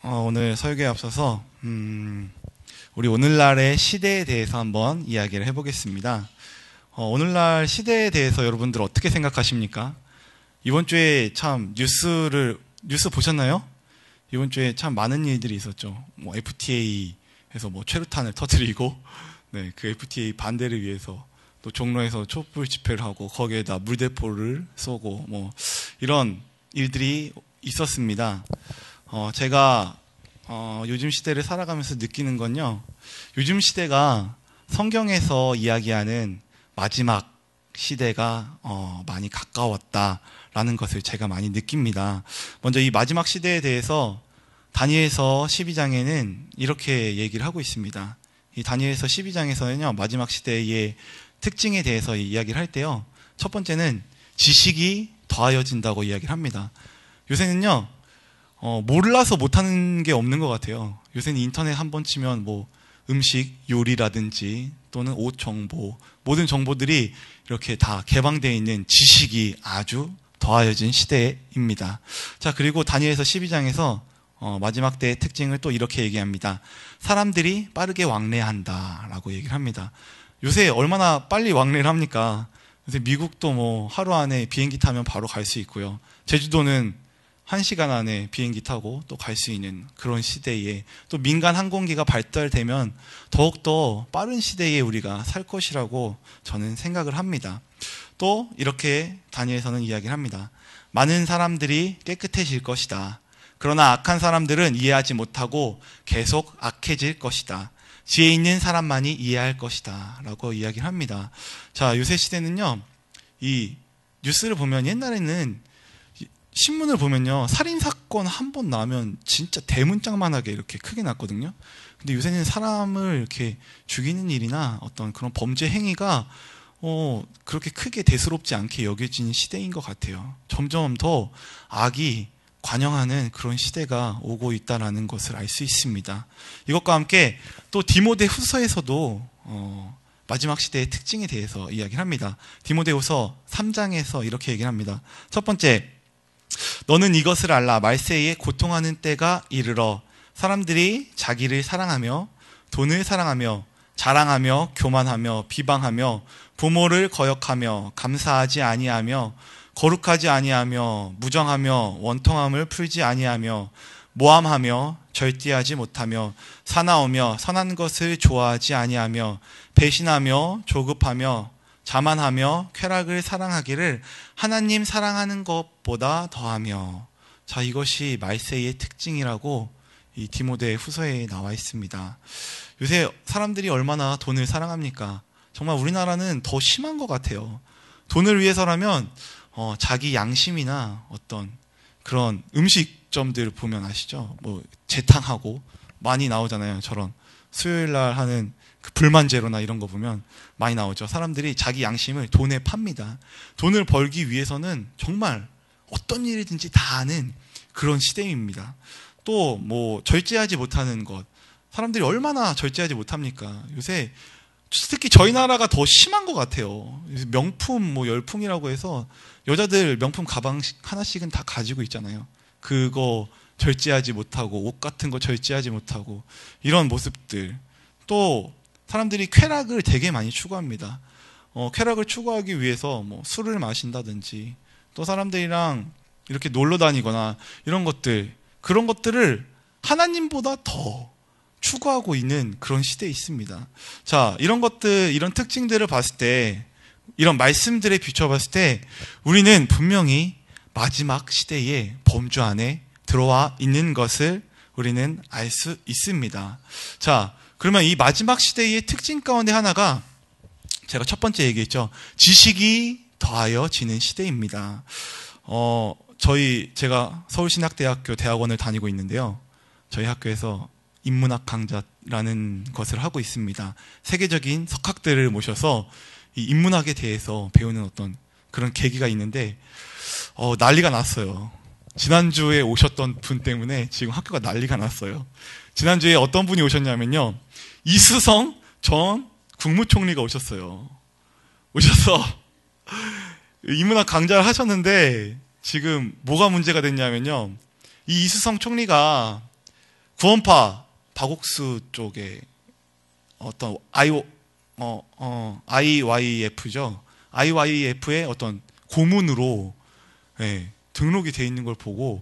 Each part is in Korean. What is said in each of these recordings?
오늘 설교에 앞서서 우리 오늘날의 시대에 대해서 한번 이야기를 해보겠습니다. 오늘날 시대에 대해서 여러분들 어떻게 생각하십니까? 이번 주에 참 뉴스 보셨나요? 이번 주에 참 많은 일들이 있었죠. FTA에서 최루탄을 터뜨리고, 네, 그 FTA 반대를 위해서 또 종로에서 촛불 집회를 하고 거기에다 물대포를 쏘고 이런 일들이 있었습니다. 제가 요즘 시대를 살아가면서 느끼는 건요, 요즘 시대가 성경에서 이야기하는 마지막 시대가 많이 가까웠다라는 것을 제가 많이 느낍니다. 먼저 이 마지막 시대에 대해서 다니엘서 12장에는 이렇게 얘기를 하고 있습니다. 이 다니엘서 12장에서는요, 마지막 시대의 특징에 대해서 이야기를 할 때요, 첫 번째는 지식이 더하여진다고 이야기를 합니다. 요새는요, 몰라서 못하는 게 없는 것 같아요. 요새는 인터넷 한번 치면 음식, 요리라든지 또는 옷 정보, 모든 정보들이 이렇게 다 개방되어 있는 지식이 아주 더하여진 시대입니다. 자, 그리고 다니엘서 12장에서 마지막 때의 특징을 또 이렇게 얘기합니다. 사람들이 빠르게 왕래한다라고 얘기를 합니다. 요새 얼마나 빨리 왕래를 합니까? 요새 미국도 하루 안에 비행기 타면 바로 갈 수 있고요. 제주도는 1시간 안에 비행기 타고 또 갈 수 있는 그런 시대에, 또 민간 항공기가 발달되면 더욱더 빠른 시대에 우리가 살 것이라고 저는 생각을 합니다. 또 이렇게 다니엘서는 이야기를 합니다. 많은 사람들이 깨끗해질 것이다. 그러나 악한 사람들은 이해하지 못하고 계속 악해질 것이다. 지혜 있는 사람만이 이해할 것이다 라고 이야기를 합니다. 자, 요새 시대는요, 이 뉴스를 보면 옛날에는 신문을 보면요, 살인사건 한 번 나면 진짜 대문짝만하게 이렇게 크게 났거든요. 근데 요새는 사람을 이렇게 죽이는 일이나 어떤 그런 범죄 행위가 그렇게 크게 대수롭지 않게 여겨지는 시대인 것 같아요. 점점 더 악이 관영하는 그런 시대가 오고 있다는 것을 알 수 있습니다. 이것과 함께 또 디모데후서에서도 마지막 시대의 특징에 대해서 이야기를 합니다. 디모데후서 3장에서 이렇게 얘기를 합니다. 첫 번째, 너는 이것을 알라. 말세에 고통하는 때가 이르러 사람들이 자기를 사랑하며 돈을 사랑하며 자랑하며 교만하며 비방하며 부모를 거역하며 감사하지 아니하며 거룩하지 아니하며 무정하며 원통함을 풀지 아니하며 모함하며 절대하지 못하며 사나우며 선한 것을 좋아하지 아니하며 배신하며 조급하며 자만하며 쾌락을 사랑하기를 하나님 사랑하는 것보다 더하며. 자, 이것이 말세의 특징이라고 이 디모데 후서에 나와 있습니다. 요새 사람들이 얼마나 돈을 사랑합니까? 정말 우리나라는 더 심한 것 같아요. 돈을 위해서라면 자기 양심이나 어떤 그런 음식점들 보면 아시죠? 재탕하고 많이 나오잖아요. 저런 수요일 날 하는 그 불만제로나 이런 거 보면 많이 나오죠. 사람들이 자기 양심을 돈에 팝니다. 돈을 벌기 위해서는 정말 어떤 일이든지 다 하는 그런 시대입니다. 또 절제하지 못하는 것. 사람들이 얼마나 절제하지 못합니까? 요새 특히 저희 나라가 더 심한 것 같아요. 명품 열풍이라고 해서 여자들 명품 가방 하나씩은 다 가지고 있잖아요. 그거 절제하지 못하고 옷 같은 거 절제하지 못하고 이런 모습들. 또 사람들이 쾌락을 되게 많이 추구합니다. 쾌락을 추구하기 위해서 술을 마신다든지 또 사람들이랑 이렇게 놀러 다니거나 이런 것들, 그런 것들을 하나님보다 더 추구하고 있는 그런 시대에 있습니다. 자, 이런 것들, 이런 특징들을 봤을 때, 이런 말씀들에 비춰봤을 때 우리는 분명히 마지막 시대의 범주 안에 들어와 있는 것을 우리는 알 수 있습니다. 자, 그러면 이 마지막 시대의 특징 가운데 하나가 제가 첫 번째 얘기했죠. 지식이 더하여지는 시대입니다. 제가 서울신학대학교 대학원을 다니고 있는데요. 저희 학교에서 인문학 강좌라는 것을 하고 있습니다. 세계적인 석학들을 모셔서 이 인문학에 대해서 배우는 어떤 그런 계기가 있는데 난리가 났어요. 지난주에 오셨던 분 때문에 지금 학교가 난리가 났어요. 지난주에 어떤 분이 오셨냐면요, 이수성 전 국무총리가 오셨어요. 오셔서 인문학 강좌를 하셨는데 지금 뭐가 문제가 됐냐면요, 이 이수성 총리가 구원파 박옥수 쪽에 어떤 IYF죠. IYF의 어떤 고문으로 등록이 돼 있는 걸 보고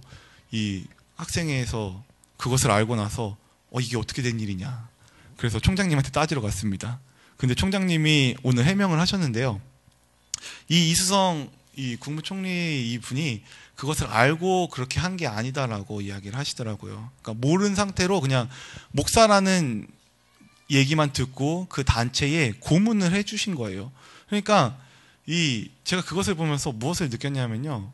이 학생회에서 그것을 알고 나서 이게 어떻게 된 일이냐. 그래서 총장님한테 따지러 갔습니다. 근데 총장님이 오늘 해명을 하셨는데요. 이 이수성 이 국무총리 이분이 그것을 알고 그렇게 한 게 아니다라고 이야기를 하시더라고요. 그러니까 모르는 상태로 그냥 목사라는 얘기만 듣고 그 단체에 고문을 해주신 거예요. 그러니까 제가 그것을 보면서 무엇을 느꼈냐면요.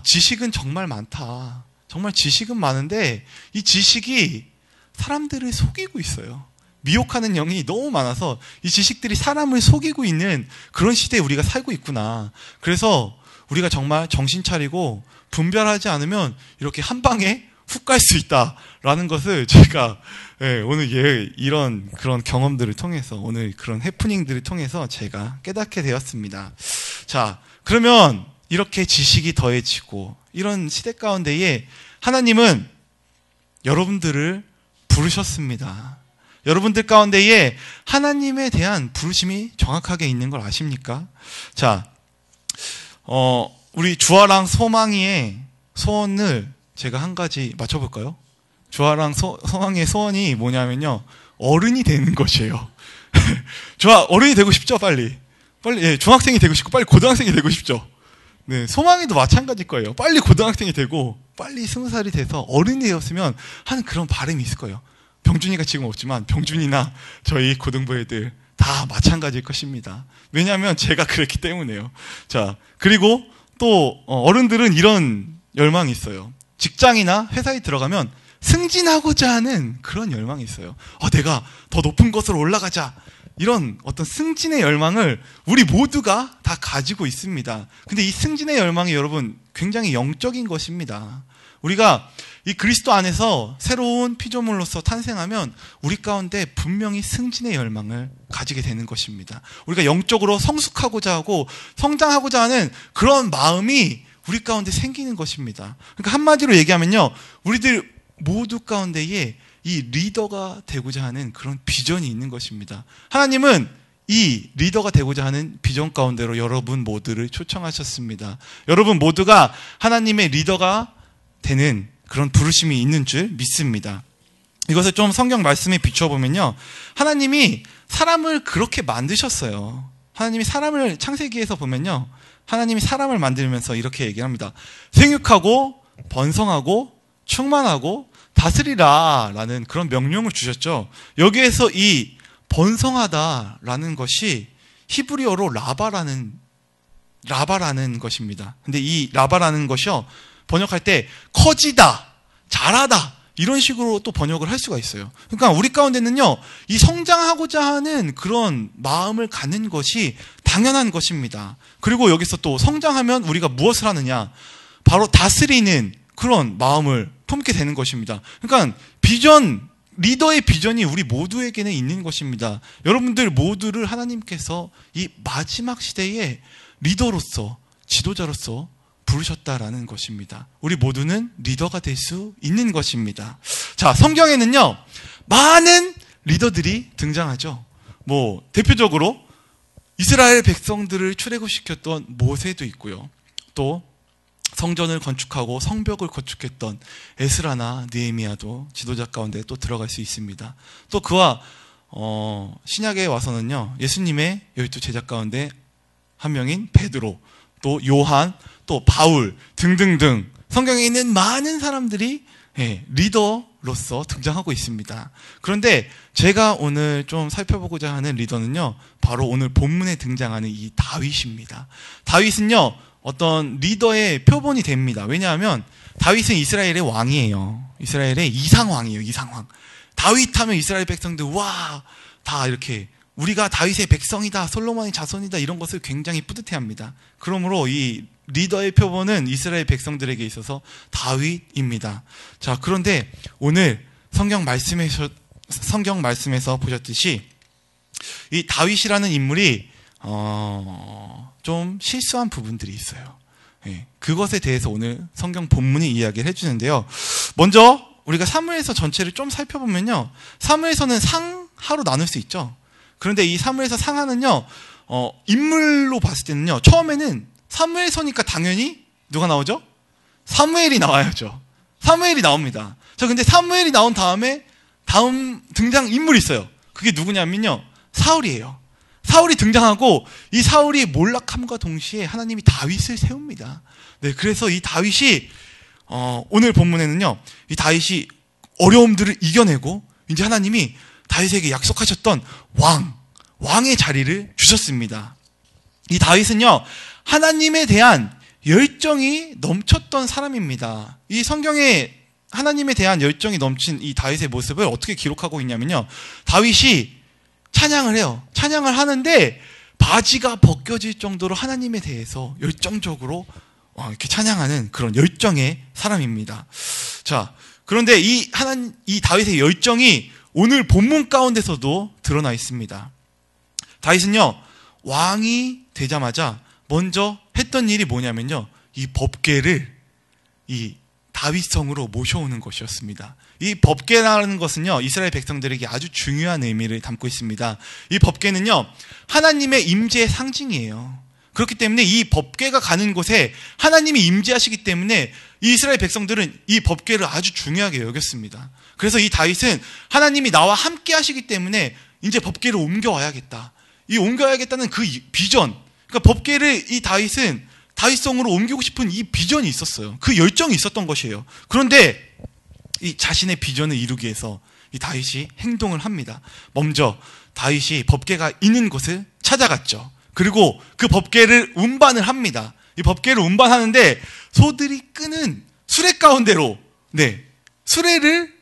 지식은 정말 많다. 정말 지식은 많은데 이 지식이 사람들을 속이고 있어요. 미혹하는 영이 너무 많아서 이 지식들이 사람을 속이고 있는 그런 시대에 우리가 살고 있구나. 그래서 우리가 정말 정신 차리고 분별하지 않으면 이렇게 한 방에 훅 갈 수 있다라는 것을 제가 오늘 이런 그런 경험들을 통해서 오늘 그런 해프닝들을 통해서 제가 깨닫게 되었습니다. 자, 그러면 이렇게 지식이 더해지고 이런 시대 가운데에 하나님은 여러분들을 부르셨습니다. 여러분들 가운데에 하나님에 대한 부르심이 정확하게 있는 걸 아십니까? 자, 우리 주아랑 소망이의 소원을 제가 한 가지 맞춰볼까요? 주아랑 소망이의 소원이 뭐냐면요. 어른이 되는 것이에요. 어른이 되고 싶죠, 빨리. 중학생이 되고 싶고, 빨리 고등학생이 되고 싶죠. 네, 소망이도 마찬가지일 거예요. 빨리 고등학생이 되고, 빨리 20살이 돼서 어른이 되었으면 하는 그런 바람이 있을 거예요. 병준이가 지금 없지만 병준이나 저희 고등부 애들 다 마찬가지일 것입니다. 왜냐하면 제가 그랬기 때문에요. 자, 그리고 또 어른들은 이런 열망이 있어요. 직장이나 회사에 들어가면 승진하고자 하는 그런 열망이 있어요. 내가 더 높은 곳으로 올라가자. 이런 어떤 승진의 열망을 우리 모두가 다 가지고 있습니다. 근데 이 승진의 열망이 여러분 굉장히 영적인 것입니다. 우리가 이 그리스도 안에서 새로운 피조물로서 탄생하면 우리 가운데 분명히 승진의 열망을 가지게 되는 것입니다. 우리가 영적으로 성숙하고자 하고 성장하고자 하는 그런 마음이 우리 가운데 생기는 것입니다. 그러니까 한마디로 얘기하면요. 우리들 모두 가운데에 이 리더가 되고자 하는 그런 비전이 있는 것입니다. 하나님은 이 리더가 되고자 하는 비전 가운데로 여러분 모두를 초청하셨습니다. 여러분 모두가 하나님의 리더가 되는 그런 부르심이 있는 줄 믿습니다. 이것을 좀 성경 말씀에 비춰보면요. 하나님이 사람을 그렇게 만드셨어요. 하나님이 사람을 창세기에서 보면요. 하나님이 사람을 만들면서 이렇게 얘기합니다. 생육하고 번성하고 충만하고 다스리라 라는 그런 명령을 주셨죠. 여기에서 이 번성하다라는 것이 히브리어로 라바라는 것입니다. 근데 이 라바라는 것이요. 번역할 때 커지다, 잘하다 이런 식으로 또 번역을 할 수가 있어요. 그러니까 우리 가운데는요. 이 성장하고자 하는 그런 마음을 갖는 것이 당연한 것입니다. 그리고 여기서 또 성장하면 우리가 무엇을 하느냐? 바로 다스리는 그런 마음을 품게 되는 것입니다. 그러니까 리더의 비전이 우리 모두에게는 있는 것입니다. 여러분들 모두를 하나님께서 이 마지막 시대의 리더로서, 지도자로서 부르셨다라는 것입니다. 우리 모두는 리더가 될 수 있는 것입니다. 자, 성경에는요, 많은 리더들이 등장하죠. 대표적으로 이스라엘 백성들을 출애굽시켰던 모세도 있고요. 또 성전을 건축하고 성벽을 건축했던 에스라나 느헤미야도 지도자 가운데 또 들어갈 수 있습니다. 또 그와 신약에 와서는요, 예수님의 12 제자 가운데 한 명인 베드로, 또 요한, 또 바울 등등등 성경에 있는 많은 사람들이 리더로서 등장하고 있습니다. 그런데 제가 오늘 좀 살펴보고자 하는 리더는요, 바로 오늘 본문에 등장하는 이 다윗입니다. 다윗은요, 어떤 리더의 표본이 됩니다. 왜냐하면 다윗은 이스라엘의 왕이에요. 이스라엘의 이상왕이에요. 이상왕. 다윗 하면 이스라엘 백성들 다 이렇게 우리가 다윗의 백성이다, 솔로몬의 자손이다 이런 것을 굉장히 뿌듯해합니다. 그러므로 이 리더의 표본은 이스라엘 백성들에게 있어서 다윗입니다. 자, 그런데 오늘 성경 말씀에서 보셨듯이 이 다윗이라는 인물이 좀 실수한 부분들이 있어요. 그것에 대해서 오늘 성경 본문이 이야기를 해주는데요. 먼저 우리가 사무엘서 전체를 좀 살펴보면요, 사무엘서는 상하로 나눌 수 있죠. 그런데 이 사무엘서 상하는요, 인물로 봤을 때는요, 처음에는 사무엘서니까 당연히 누가 나오죠? 사무엘이 나와야죠. 사무엘이 나옵니다. 자, 근데 사무엘이 나온 다음에 다음 등장 인물이 있어요. 그게 누구냐면요, 사울이에요. 사울이 등장하고 이 사울이 몰락함과 동시에 하나님이 다윗을 세웁니다. 네, 그래서 이 다윗이 오늘 본문에는요, 이 다윗이 어려움들을 이겨내고 이제 하나님이 다윗에게 약속하셨던 왕의 자리를 주셨습니다. 이 다윗은요, 하나님에 대한 열정이 넘쳤던 사람입니다. 이 성경에 하나님에 대한 열정이 넘친 이 다윗의 모습을 어떻게 기록하고 있냐면요, 다윗이 찬양을 해요. 찬양을 하는데 바지가 벗겨질 정도로 하나님에 대해서 열정적으로 이렇게 찬양하는 그런 열정의 사람입니다. 자, 그런데 이 다윗의 열정이 오늘 본문 가운데서도 드러나 있습니다. 다윗은요, 왕이 되자마자 먼저 했던 일이 뭐냐면요, 이 법궤를 이 다윗성으로 모셔오는 것이었습니다. 이 법궤라는 것은요, 이스라엘 백성들에게 아주 중요한 의미를 담고 있습니다. 이 법궤는요, 하나님의 임재의 상징이에요. 그렇기 때문에 이 법궤가 가는 곳에 하나님이 임재하시기 때문에 이 이스라엘 백성들은 이 법궤를 아주 중요하게 여겼습니다. 그래서 이 다윗은 하나님이 나와 함께 하시기 때문에 이제 법궤를 옮겨와야겠다. 이 옮겨야겠다는 그 비전, 그러니까 법궤를 이 다윗은 다윗성으로 옮기고 싶은 이 비전이 있었어요. 그 열정이 있었던 것이에요. 그런데 이 자신의 비전을 이루기 위해서 이 다윗이 행동을 합니다. 먼저 다윗이 법궤가 있는 곳을 찾아갔죠. 그리고 그 법궤를 운반을 합니다. 이 법궤를 운반하는데 소들이 끄는 수레 가운데로, 네,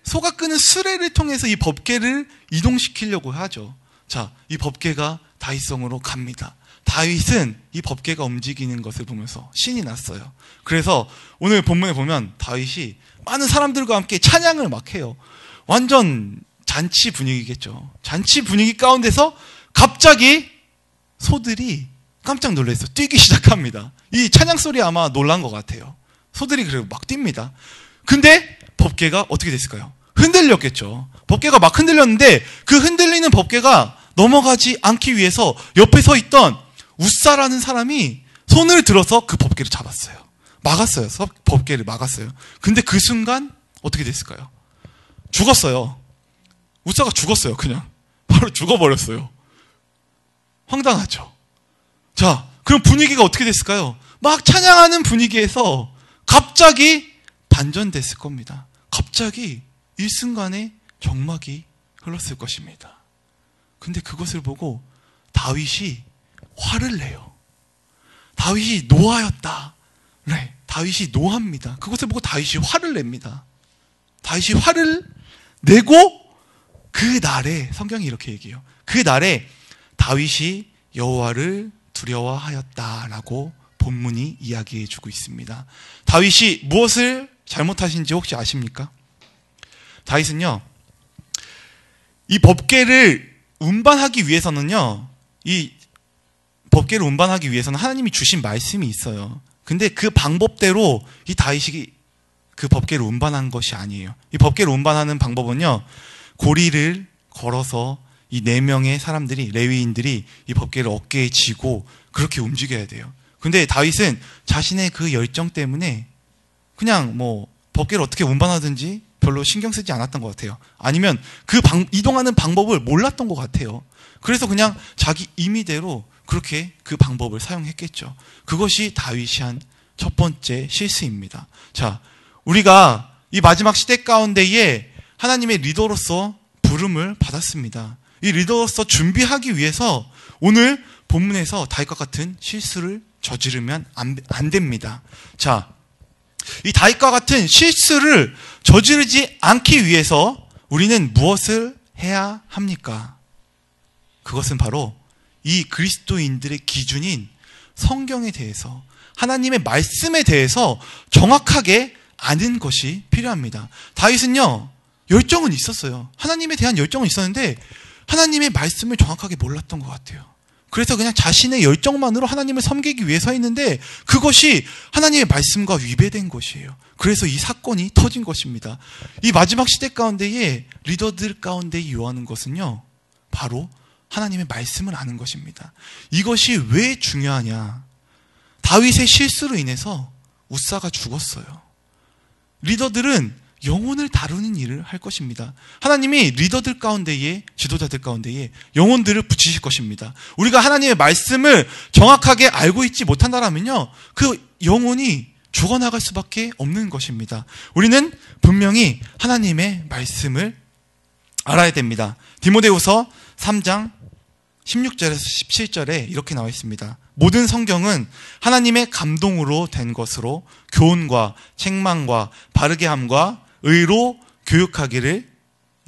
소가 끄는 수레를 통해서 이 법궤를 이동시키려고 하죠. 자, 이 법궤가 다윗성으로 갑니다. 다윗은 이 법궤가 움직이는 것을 보면서 신이 났어요. 그래서 오늘 본문에 보면 다윗이 많은 사람들과 함께 찬양을 막 해요. 완전 잔치 분위기겠죠. 잔치 분위기 가운데서 갑자기 소들이 깜짝 놀라서 뛰기 시작합니다. 이 찬양 소리에 아마 놀란 것 같아요. 소들이 그리고 막 뜁니다. 근데 법궤가 어떻게 됐을까요? 흔들렸겠죠. 법궤가 막 흔들렸는데 그 흔들리는 법궤가 넘어가지 않기 위해서 옆에 서 있던 웃사라는 사람이 손을 들어서 그 법궤를 잡았어요. 막았어요. 법궤를 막았어요. 근데 그 순간 어떻게 됐을까요? 죽었어요. 웃사가 죽었어요. 그냥 바로 죽어버렸어요. 황당하죠. 자, 그럼 분위기가 어떻게 됐을까요? 막 찬양하는 분위기에서 갑자기 반전됐을 겁니다. 갑자기 일순간에 정막이 흘렀을 것입니다. 근데 그것을 보고 다윗이 화를 내요. 다윗이 노하였다. 네, 다윗이 노합니다. 그것을 보고 다윗이 화를 냅니다. 다윗이 화를 내고 그 날에, 성경이 이렇게 얘기해요. 그 날에 다윗이 여호와를 두려워하였다라고 본문이 이야기해주고 있습니다. 다윗이 무엇을 잘못하신지 혹시 아십니까? 다윗은요, 이 법궤를 운반하기 위해서는요, 이 법궤를 운반하기 위해서는 하나님이 주신 말씀이 있어요. 근데 그 방법대로 이 다윗이 그 법궤를 운반한 것이 아니에요. 이 법궤를 운반하는 방법은요, 고리를 걸어서 이 4명의 사람들이, 레위인들이 이 법궤를 어깨에 지고 그렇게 움직여야 돼요. 근데 다윗은 자신의 그 열정 때문에 그냥 법궤를 어떻게 운반하든지 별로 신경 쓰지 않았던 것 같아요. 아니면 그 이동하는 방법을 몰랐던 것 같아요. 그래서 그냥 자기 임의대로 그렇게 그 방법을 사용했겠죠. 그것이 다윗이 한 첫 번째 실수입니다. 자, 우리가 이 마지막 시대 가운데에 하나님의 리더로서 부름을 받았습니다. 이 리더로서 준비하기 위해서 오늘 본문에서 다윗과 같은 실수를 저지르면 안 됩니다. 자, 이 다윗과 같은 실수를 저지르지 않기 위해서 우리는 무엇을 해야 합니까? 그것은 바로 이 그리스도인들의 기준인 성경에 대해서, 하나님의 말씀에 대해서 정확하게 아는 것이 필요합니다. 다윗은요, 열정은 있었어요. 하나님에 대한 열정은 있었는데 하나님의 말씀을 정확하게 몰랐던 것 같아요. 그래서 그냥 자신의 열정만으로 하나님을 섬기기 위해 서 있는데 그것이 하나님의 말씀과 위배된 것이에요. 그래서 이 사건이 터진 것입니다. 이 마지막 시대 가운데에 리더들 가운데 요하는 것은요, 바로 하나님의 말씀을 아는 것입니다. 이것이 왜 중요하냐? 다윗의 실수로 인해서 우사가 죽었어요. 리더들은 영혼을 다루는 일을 할 것입니다. 하나님이 리더들 가운데에, 지도자들 가운데에 영혼들을 붙이실 것입니다. 우리가 하나님의 말씀을 정확하게 알고 있지 못한다면요, 그 영혼이 죽어나갈 수밖에 없는 것입니다. 우리는 분명히 하나님의 말씀을 알아야 됩니다. 디모데후서 3장 16절에서 17절에 이렇게 나와 있습니다. 모든 성경은 하나님의 감동으로 된 것으로 교훈과 책망과 바르게 함과 의로 교육하기를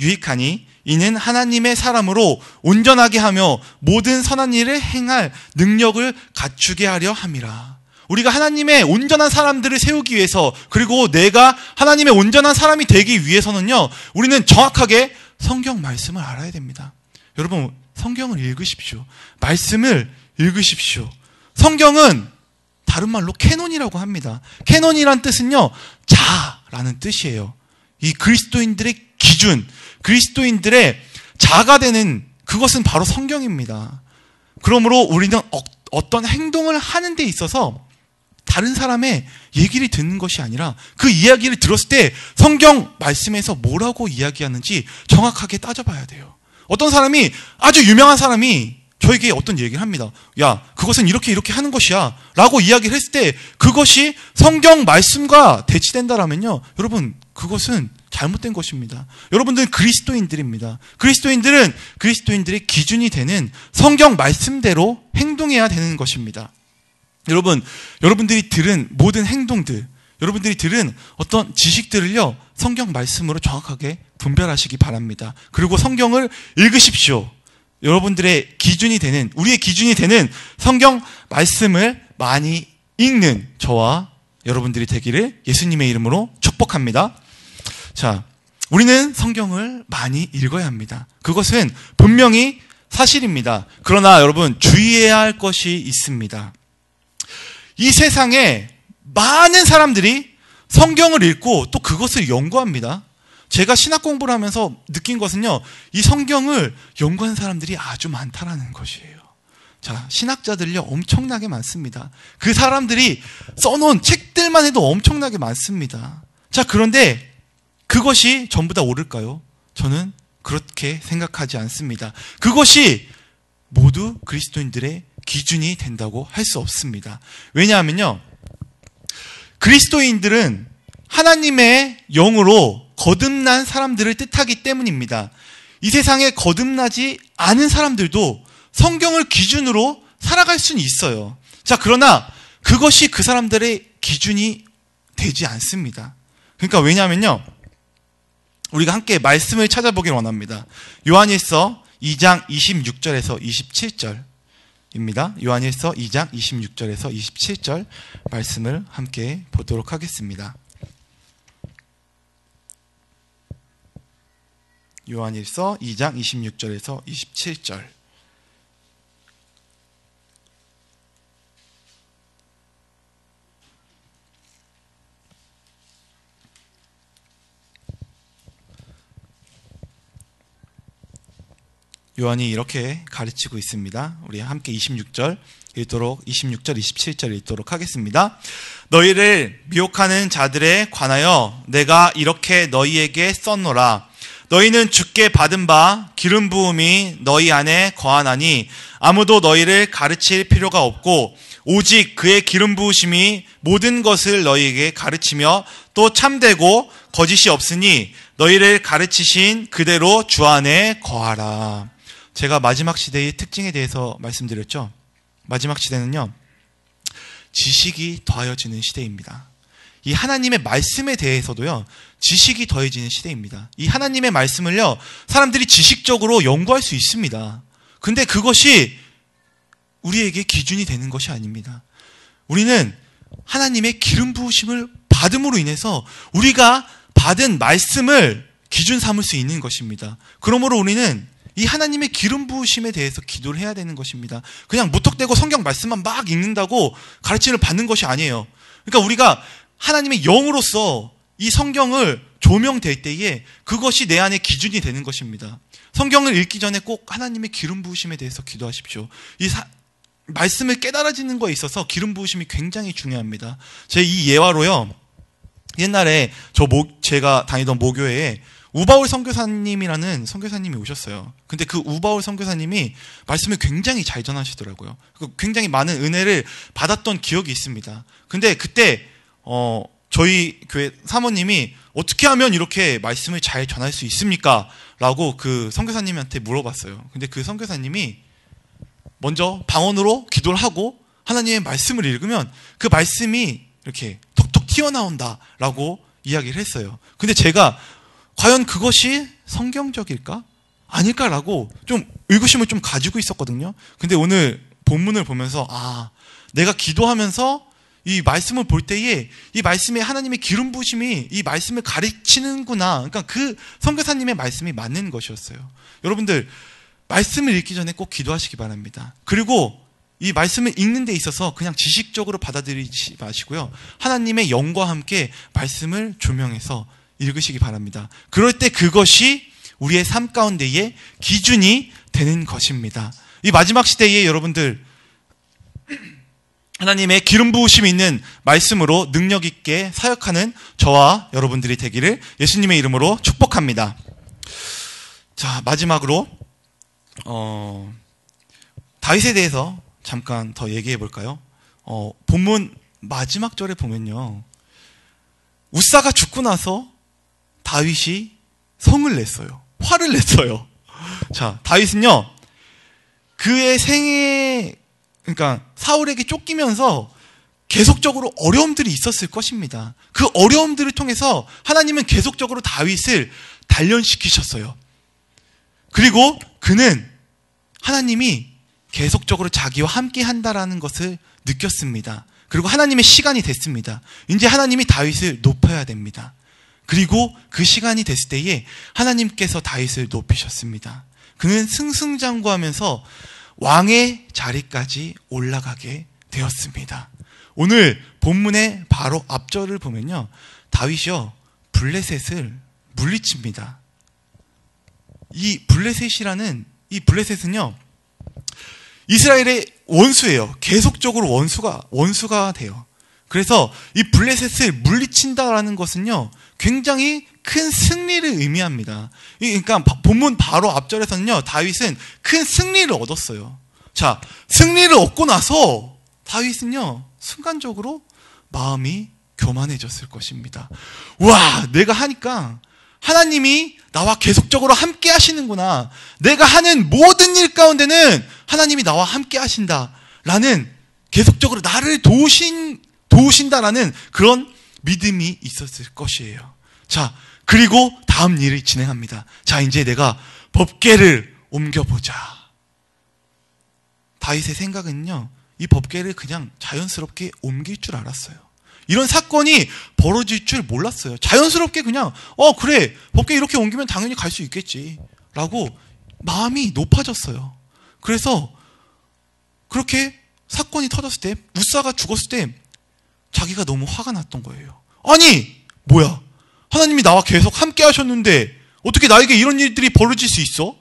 유익하니 이는 하나님의 사람으로 온전하게 하며 모든 선한 일을 행할 능력을 갖추게 하려 함이라. 우리가 하나님의 온전한 사람들을 세우기 위해서, 그리고 내가 하나님의 온전한 사람이 되기 위해서는요, 우리는 정확하게 성경 말씀을 알아야 됩니다. 여러분, 성경을 읽으십시오. 말씀을 읽으십시오. 성경은 다른 말로 캐논이라고 합니다. 캐논이란 뜻은요, 자라는 뜻이에요. 이 그리스도인들의 기준, 그리스도인들의 자가 되는 그것은 바로 성경입니다. 그러므로 우리는 어떤 행동을 하는 데 있어서 다른 사람의 얘기를 듣는 것이 아니라 그 이야기를 들었을 때 성경 말씀에서 뭐라고 이야기하는지 정확하게 따져봐야 돼요. 어떤 사람이, 아주 유명한 사람이 저에게 어떤 얘기를 합니다. 야, 그것은 이렇게 하는 것이야 라고 이야기를 했을 때 그것이 성경 말씀과 대치된다라면요, 여러분, 그것은 잘못된 것입니다. 여러분들은 그리스도인들입니다. 그리스도인들은 그리스도인들의 기준이 되는 성경 말씀대로 행동해야 되는 것입니다. 여러분들이 들은 모든 행동들, 여러분들이 들은 어떤 지식들을요, 성경 말씀으로 정확하게 분별하시기 바랍니다. 그리고 성경을 읽으십시오. 여러분들의 기준이 되는, 우리의 기준이 되는 성경 말씀을 많이 읽는 저와 여러분들이 되기를 예수님의 이름으로 축복합니다. 자, 우리는 성경을 많이 읽어야 합니다. 그것은 분명히 사실입니다. 그러나 여러분, 주의해야 할 것이 있습니다. 이 세상에 많은 사람들이 성경을 읽고 또 그것을 연구합니다. 제가 신학 공부를 하면서 느낀 것은요, 이 성경을 연구하는 사람들이 아주 많다라는 것이에요. 자, 신학자들요, 엄청나게 많습니다. 그 사람들이 써놓은 책들만 해도 엄청나게 많습니다. 자, 그런데 그것이 전부 다 옳을까요? 저는 그렇게 생각하지 않습니다. 그것이 모두 그리스도인들의 기준이 된다고 할 수 없습니다. 왜냐하면요, 그리스도인들은 하나님의 영으로 거듭난 사람들을 뜻하기 때문입니다. 이 세상에 거듭나지 않은 사람들도 성경을 기준으로 살아갈 수는 있어요. 자, 그러나 그것이 그 사람들의 기준이 되지 않습니다. 그러니까 왜냐하면요, 우리가 함께 말씀을 찾아보길 원합니다. 요한일서 2장 26절에서 27절입니다. 요한일서 2장 26절에서 27절 말씀을 함께 보도록 하겠습니다. 요한일서 2장 26절에서 27절. 요한이 이렇게 가르치고 있습니다. 우리 함께 26절 읽도록, 26절, 27절 읽도록 하겠습니다. 너희를 미혹하는 자들에 관하여 내가 이렇게 너희에게 썼노라. 너희는 주께 받은 바 기름 부음이 너희 안에 거하나니 아무도 너희를 가르칠 필요가 없고 오직 그의 기름 부으심이 모든 것을 너희에게 가르치며 또 참되고 거짓이 없으니 너희를 가르치신 그대로 주 안에 거하라. 제가 마지막 시대의 특징에 대해서 말씀드렸죠. 마지막 시대는요, 지식이 더하여지는 시대입니다. 이 하나님의 말씀에 대해서도요, 지식이 더해지는 시대입니다. 이 하나님의 말씀을요, 사람들이 지식적으로 연구할 수 있습니다. 근데 그것이 우리에게 기준이 되는 것이 아닙니다. 우리는 하나님의 기름 부으심을 받음으로 인해서 우리가 받은 말씀을 기준 삼을 수 있는 것입니다. 그러므로 우리는 이 하나님의 기름 부으심에 대해서 기도를 해야 되는 것입니다. 그냥 무턱대고 성경 말씀만 막 읽는다고 가르침을 받는 것이 아니에요. 그러니까 우리가 하나님의 영으로서 이 성경을 조명될 때에 그것이 내 안에 기준이 되는 것입니다. 성경을 읽기 전에 꼭 하나님의 기름 부으심에 대해서 기도하십시오. 말씀을 깨달아지는 거에 있어서 기름 부으심이 굉장히 중요합니다. 제 이 예화로요, 옛날에 제가 다니던 모교회에 우바울 선교사님이라는 선교사님이 오셨어요. 근데 그 우바울 선교사님이 말씀을 굉장히 잘 전하시더라고요. 굉장히 많은 은혜를 받았던 기억이 있습니다. 근데 그때 저희 교회 사모님이 어떻게 하면 이렇게 말씀을 잘 전할 수 있습니까? 라고 그 선교사님한테 물어봤어요. 근데 그 선교사님이 먼저 방언으로 기도를 하고 하나님의 말씀을 읽으면 그 말씀이 이렇게 톡톡 튀어나온다 라고 이야기를 했어요. 근데 제가 과연 그것이 성경적일까? 아닐까라고 좀 의구심을 좀 가지고 있었거든요. 근데 오늘 본문을 보면서 내가 기도하면서 이 말씀을 볼 때에 이 말씀에 하나님의 기름 부으심이 이 말씀을 가르치는구나. 그러니까 그 선교사님의 말씀이 맞는 것이었어요. 여러분들 말씀을 읽기 전에 꼭 기도하시기 바랍니다. 그리고 이 말씀을 읽는 데 있어서 그냥 지식적으로 받아들이지 마시고요. 하나님의 영과 함께 말씀을 조명해서 읽으시기 바랍니다. 그럴 때 그것이 우리의 삶 가운데의 기준이 되는 것입니다. 이 마지막 시대에 여러분들 하나님의 기름 부으심이 있는 말씀으로 능력 있게 사역하는 저와 여러분들이 되기를 예수님의 이름으로 축복합니다. 자, 마지막으로 다윗에 대해서 잠깐 더 얘기해 볼까요? 본문 마지막 절에 보면요, 우사가 죽고 나서 다윗이 성을 냈어요. 화를 냈어요. 자, 다윗은요, 그의 생애, 그러니까 사울에게 쫓기면서 계속적으로 어려움들이 있었을 것입니다. 그 어려움들을 통해서 하나님은 계속적으로 다윗을 단련시키셨어요. 그리고 그는 하나님이 계속적으로 자기와 함께 한다라는 것을 느꼈습니다. 그리고 하나님의 시간이 됐습니다. 이제 하나님이 다윗을 높여야 됩니다. 그리고 그 시간이 됐을 때에 하나님께서 다윗을 높이셨습니다. 그는 승승장구하면서 왕의 자리까지 올라가게 되었습니다. 오늘 본문의 바로 앞절을 보면요, 다윗이요 블레셋을 물리칩니다. 이 블레셋은요 이스라엘의 원수예요. 계속적으로 원수가 돼요. 그래서 이 블레셋을 물리친다라는 것은요 굉장히 큰 승리를 의미합니다. 그러니까 본문 바로 앞절에서는요 다윗은 큰 승리를 얻었어요. 자, 승리를 얻고 나서 다윗은요 순간적으로 마음이 교만해졌을 것입니다. 와, 내가 하니까 하나님이 나와 계속적으로 함께 하시는구나. 내가 하는 모든 일 가운데는 하나님이 나와 함께 하신다라는, 계속적으로 나를 도우신다라는 그런 믿음이 있었을 것이에요. 자, 그리고 다음 일을 진행합니다. 자, 이제 내가 법궤를 옮겨보자. 다윗의 생각은요, 이 법궤를 그냥 자연스럽게 옮길 줄 알았어요. 이런 사건이 벌어질 줄 몰랐어요. 자연스럽게 그냥 그래, 법궤 이렇게 옮기면 당연히 갈 수 있겠지 라고 마음이 높아졌어요. 그래서 그렇게 사건이 터졌을 때, 우사가 죽었을 때 자기가 너무 화가 났던 거예요. 아니, 뭐야, 하나님이 나와 계속 함께 하셨는데 어떻게 나에게 이런 일들이 벌어질 수 있어?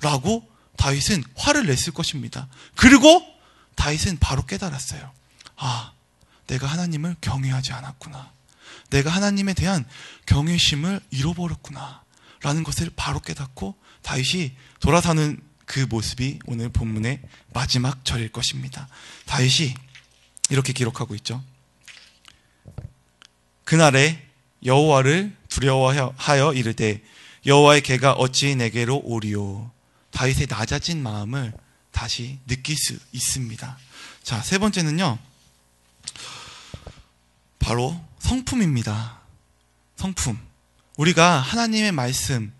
라고 다윗은 화를 냈을 것입니다. 그리고 다윗은 바로 깨달았어요. 아, 내가 하나님을 경외하지 않았구나. 내가 하나님에 대한 경외심을 잃어버렸구나 라는 것을 바로 깨닫고 다윗이 돌아서는 그 모습이 오늘 본문의 마지막 절일 것입니다. 다윗이 이렇게 기록하고 있죠. 그날에 여호와를 두려워하여 이르되 여호와의 궤가 어찌 내게로 오리오. 다윗의 낮아진 마음을 다시 느낄 수 있습니다. 자, 세 번째는요, 바로 성품입니다. 성품. 우리가 하나님의 말씀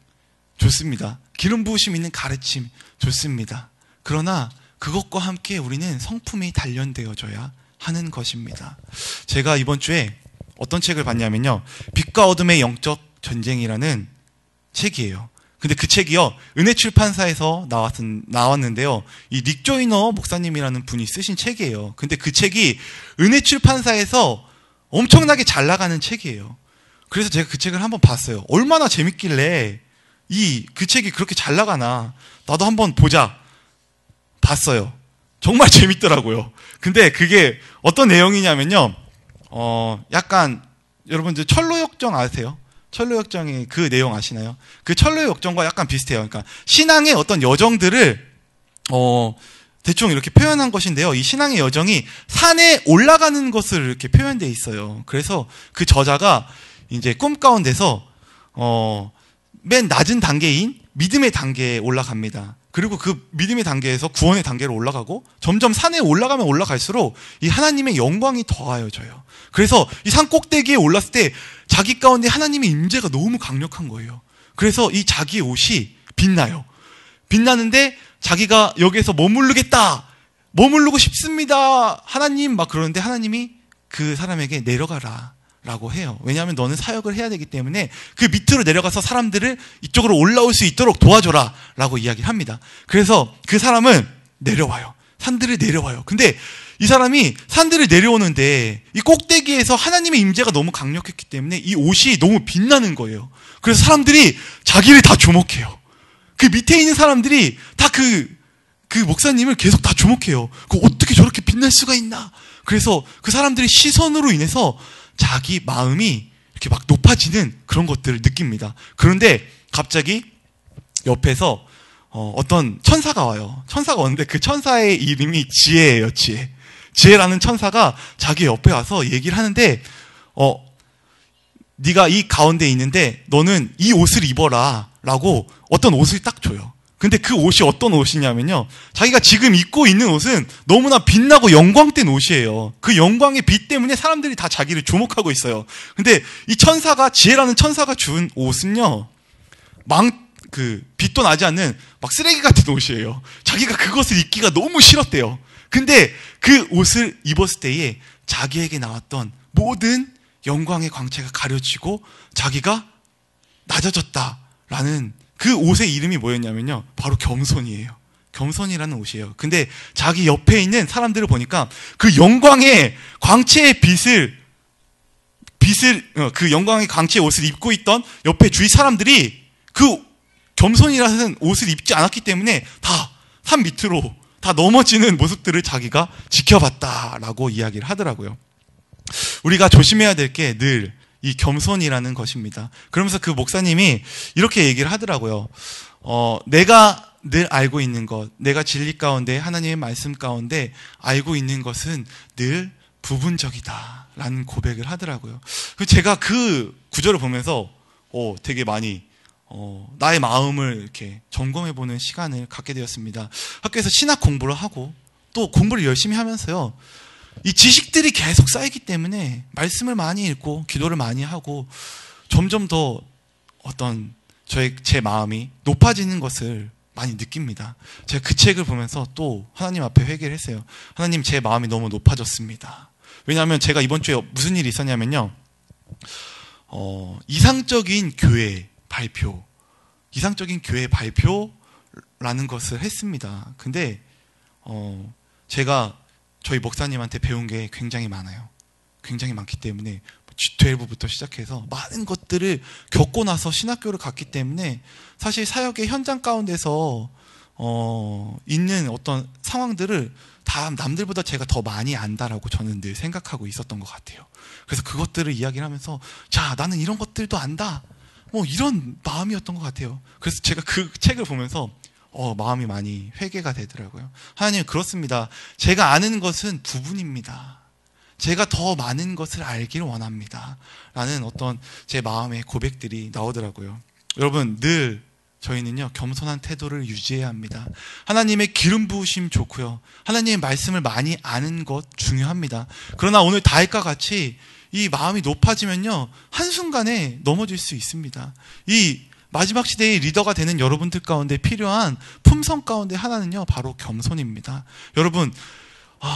좋습니다. 기름 부으심 있는 가르침 좋습니다. 그러나 그것과 함께 우리는 성품이 단련되어져야 하는 것입니다. 제가 이번 주에 어떤 책을 봤냐면요, 빛과 어둠의 영적 전쟁이라는 책이에요. 근데 그 책이요, 은혜출판사에서 나왔는데요. 이 닉 조이너 목사님이라는 분이 쓰신 책이에요. 근데 그 책이 은혜출판사에서 엄청나게 잘 나가는 책이에요. 그래서 제가 그 책을 한번 봤어요. 얼마나 재밌길래 그 책이 그렇게 잘 나가나. 나도 한번 보자. 봤어요. 정말 재밌더라고요. 근데 그게 어떤 내용이냐면요. 약간, 여러분들 철로역정 아세요? 철로역정의 그 내용 아시나요? 그 철로역정과 약간 비슷해요. 그러니까 신앙의 어떤 여정들을 대충 이렇게 표현한 것인데요. 이 신앙의 여정이 산에 올라가는 것을 이렇게 표현되어 있어요. 그래서 그 저자가 이제 꿈 가운데서 맨 낮은 단계인 믿음의 단계에 올라갑니다. 그리고 그 믿음의 단계에서 구원의 단계로 올라가고 점점 산에 올라가면 올라갈수록 이 하나님의 영광이 더하여져요. 그래서 이 산 꼭대기에 올랐을 때 자기 가운데 하나님의 임재가 너무 강력한 거예요. 그래서 이 자기의 옷이 빛나요. 빛나는데 자기가 여기에서 머무르고 싶습니다. 하나님 막 그러는데 하나님이 그 사람에게 내려가라 라고 해요. 왜냐하면 너는 사역을 해야 되기 때문에 그 밑으로 내려가서 사람들을 이쪽으로 올라올 수 있도록 도와줘라 라고 이야기를 합니다. 그래서 그 사람은 내려와요. 산들을 내려와요. 근데 이 사람이 산들을 내려오는데 이 꼭대기에서 하나님의 임재가 너무 강력했기 때문에 이 옷이 너무 빛나는 거예요. 그래서 사람들이 자기를 다 주목해요. 그 밑에 있는 사람들이 다 그 목사님을 계속 다 주목해요. 어떻게 저렇게 빛날 수가 있나? 그래서 그 사람들의 시선으로 인해서 자기 마음이 이렇게 막 높아지는 그런 것들을 느낍니다. 그런데 갑자기 옆에서 어떤 천사가 와요. 천사가 오는데 그 천사의 이름이 지혜예요. 지혜라는 천사가 자기 옆에 와서 얘기를 하는데 네가 이 가운데 있는데 너는 이 옷을 입어라 라고 어떤 옷을 딱 줘요. 근데 그 옷이 어떤 옷이냐면요, 자기가 지금 입고 있는 옷은 너무나 빛나고 영광된 옷이에요. 그 영광의 빛 때문에 사람들이 다 자기를 주목하고 있어요. 근데 이 지혜라는 천사가 준 옷은요, 빛도 나지 않는 막 쓰레기 같은 옷이에요. 자기가 그것을 입기가 너무 싫었대요. 근데 그 옷을 입었을 때에 자기에게 나왔던 모든 영광의 광채가 가려지고 자기가 낮아졌다라는 그 옷의 이름이 뭐였냐면요, 바로 겸손이에요. 겸손이라는 옷이에요. 근데 자기 옆에 있는 사람들을 보니까 그 영광의 광채의 그 영광의 광채의 옷을 입고 있던 옆에 주위 사람들이 그 겸손이라는 옷을 입지 않았기 때문에 다 산 밑으로 다 넘어지는 모습들을 자기가 지켜봤다라고 이야기를 하더라고요. 우리가 조심해야 될 게 늘 이 겸손이라는 것입니다. 그러면서 그 목사님이 이렇게 얘기를 하더라고요. 내가 늘 알고 있는 것, 내가 진리 가운데 하나님의 말씀 가운데 알고 있는 것은 늘 부분적이다 라는 고백을 하더라고요. 제가 그 구절을 보면서 되게 많이 나의 마음을 이렇게 점검해보는 시간을 갖게 되었습니다. 학교에서 신학 공부를 하고 또 공부를 열심히 하면서요, 이 지식들이 계속 쌓이기 때문에 말씀을 많이 읽고 기도를 많이 하고 점점 더 제 마음이 높아지는 것을 많이 느낍니다. 제가 그 책을 보면서 또 하나님 앞에 회개를 했어요. 하나님, 제 마음이 너무 높아졌습니다. 왜냐하면 제가 이번 주에 무슨 일이 있었냐면요, 이상적인 교회 발표라는 것을 했습니다. 근데 제가 저희 목사님한테 배운 게 굉장히 많아요. 굉장히 많기 때문에 G12부터 시작해서 많은 것들을 겪고 나서 신학교를 갔기 때문에 사실 사역의 현장 가운데서 있는 어떤 상황들을 다 남들보다 제가 더 많이 안다라고 저는 늘 생각하고 있었던 것 같아요. 그래서 그것들을 이야기를 하면서 자, 나는 이런 것들도 안다, 이런 마음이었던 것 같아요. 그래서 제가 그 책을 보면서 마음이 많이 회개가 되더라고요. 하나님, 그렇습니다. 제가 아는 것은 부분입니다. 제가 더 많은 것을 알기를 원합니다. 라는 어떤 제 마음의 고백들이 나오더라고요. 여러분, 늘 저희는요, 겸손한 태도를 유지해야 합니다. 하나님의 기름 부으심 좋고요, 하나님의 말씀을 많이 아는 것 중요합니다. 그러나 오늘 다윗과 같이 이 마음이 높아지면요, 한순간에 넘어질 수 있습니다. 이 마지막 시대의 리더가 되는 여러분들 가운데 필요한 품성 가운데 하나는요, 바로 겸손입니다. 여러분,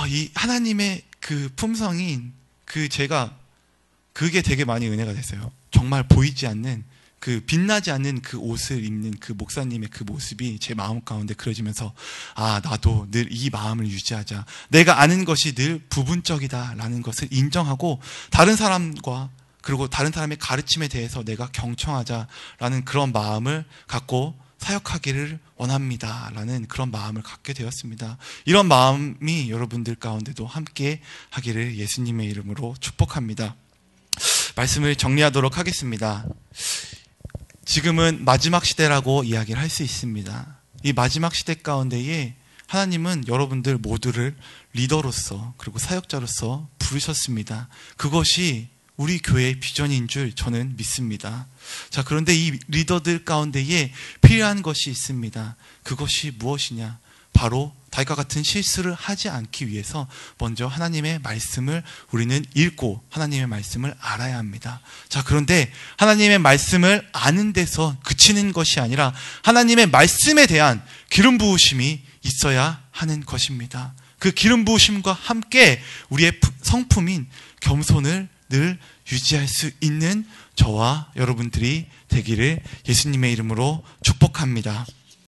이 하나님의 그 품성인 그게 되게 많이 은혜가 됐어요. 정말 보이지 않는 그 빛나지 않는 그 옷을 입는 그 목사님의 그 모습이 제 마음 가운데 그려지면서 나도 늘 이 마음을 유지하자. 내가 아는 것이 늘 부분적이다라는 것을 인정하고 다른 사람과 그리고 다른 사람의 가르침에 대해서 내가 경청하자라는 그런 마음을 갖고 사역하기를 원합니다라는 그런 마음을 갖게 되었습니다. 이런 마음이 여러분들 가운데도 함께 하기를 예수님의 이름으로 축복합니다. 말씀을 정리하도록 하겠습니다. 지금은 마지막 시대라고 이야기를 할 수 있습니다. 이 마지막 시대 가운데에 하나님은 여러분들 모두를 리더로서 그리고 사역자로서 부르셨습니다. 그것이 우리 교회의 비전인 줄 저는 믿습니다. 자, 그런데 이 리더들 가운데에 필요한 것이 있습니다. 그것이 무엇이냐? 바로 다윗과 같은 실수를 하지 않기 위해서 먼저 하나님의 말씀을 우리는 읽고 하나님의 말씀을 알아야 합니다. 자, 그런데 하나님의 말씀을 아는 데서 그치는 것이 아니라 하나님의 말씀에 대한 기름 부으심이 있어야 하는 것입니다. 그 기름 부으심과 함께 우리의 성품인 겸손을 늘 유지할 수 있는 저와 여러분들이 되기를 예수님의 이름으로 축복합니다.